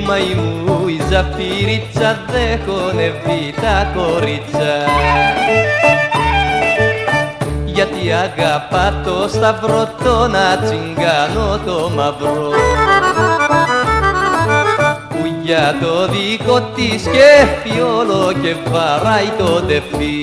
μαϊμού η ζαφυρίτσα δεν χωνεύει τα κορίτσα, γιατί αγαπά το σταυρό τον ατσιγκάνο το μαυρό, που για το δικό της σκέφτει όλο και βαράει το τεφί.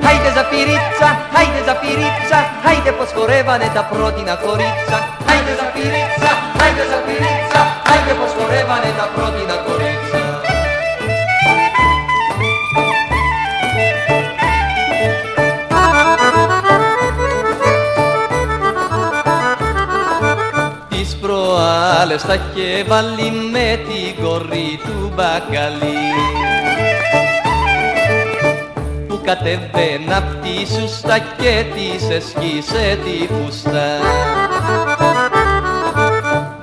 Χάιντε ζαφυρίτσα, χάιντε ζαφυρίτσα, χάιντε πως χορεύανε τα πρότινα κορίτσα. Χάιντε ζαφυρίτσα, χάιντε ζαφυρίτσα, χάιντε πως χορεύανε τα πρότινα κορίτσα. Τις προάλλες τα είχε βάλει με την κορή του μπακαλί, που κατεβαίνα απ' τη σούστα και της εσχίσε τη φούστα.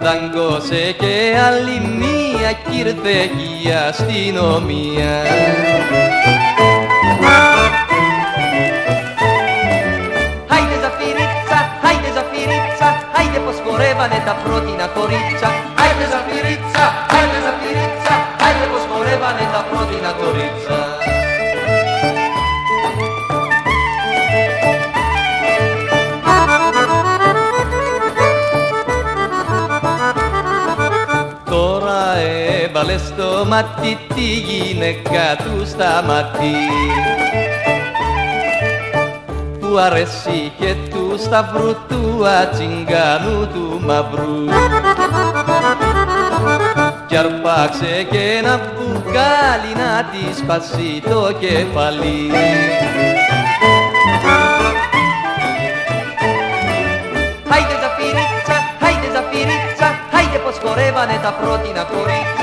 Δαγκώσε και άλλη μία κι ήρθε η αστυνομία. Χάιντε ζαφυρίτσα, χάιντε ζαφυρίτσα, χάιντε πως χορεύανε τα πρότινα κορίτσα. Χάιντε ζαφυρίτσα, χάιντε ζαφυρίτσα, χάιντε πως χορεύανε τα πρότινα κορίτσα. Τώρα έβαλε στο μάτι τη γυναίκα του στα μάτι, που αρέσει και του σταυρού του ατσιγκάνου του μαυρού, κι αρπάξε και ένα μπουκάλι να της σπάσει το κεφαλί. Χάιντε ζαφυρίτσα, χάιντε ζαφυρίτσα, χάιντε πως χορεύανε τα πρότινα κορίτσα.